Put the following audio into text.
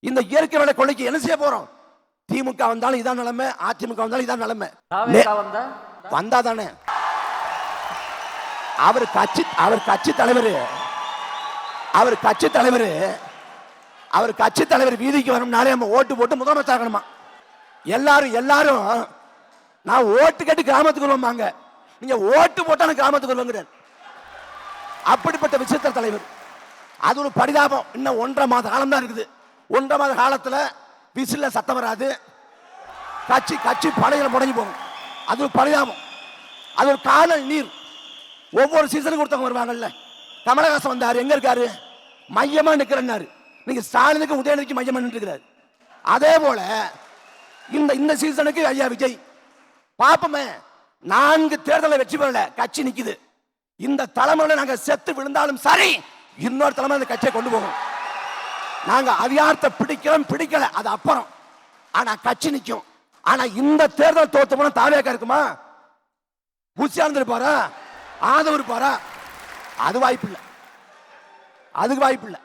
இந்த இயற்கை வள கொள்ளைக்கு என்ன செய்ய போறோம்? திமுக வந்தாலும் இதான் நிலைமை, அதிமுக வந்தாலும் இதான் நிலைமை. வந்தா தானே அவர் கட்சி தலைவர் வீதிக்கு வரணும்னாலே நம்ம ஓட்டு போட்டு முதலமைச்சர் ஆகணுமா? எல்லாரும் நான் ஓட்டு கேட்டு கிராமத்துக்கு வருவாங்க, நீங்க ஓட்டு போட்டா கிராமத்துக்கு வருவாங்க. அப்படிப்பட்ட விசித்திர தலைவர். அது ஒரு பரிதாபம். இன்னும் 1.5 மாத காலம் தான் இருக்குது. 1.5 மாத காலத்துல விசில சத்தம் வராது, கட்சி படைகளை முடங்கி போகும். அது ஒரு பரிதாபம். அது ஒரு காணல் நீர். ஒவ்வொரு சீசனுக்கு ஒருத்தவங்க வருவாங்கல்ல. கமலஹாசன் வந்தாரு, எங்க இருக்காரு? மையமா நிக்கிறேன்னாரு. நீங்க ஸ்டாலினுக்கு உதயநிதிக்கு மையமா நின்றுக்கிறாரு. அதே போல இந்த சீசனுக்கு ஐயா விஜய் பாப்பமே 4 தேர்தலை வெற்றி பெறல, கட்சி நிக்குது. இந்த தலைமையில நாங்க செத்து விழுந்தாலும் சரி, இன்னொரு தலைமை இந்த கட்சியை கொண்டு போகும். நாங்க அதிகாரத்தை பிடிக்கல அது அப்புறம், ஆனா கட்சி நிக்கும். ஆனா இந்த தேர்தல் தோத்து போனா தாவேக்கா இருக்குமா? புசியாந்து இருப்பாரா? ஆதவர் இருப்பாரா? அதுக்கு வாய்ப்பு இல்லை.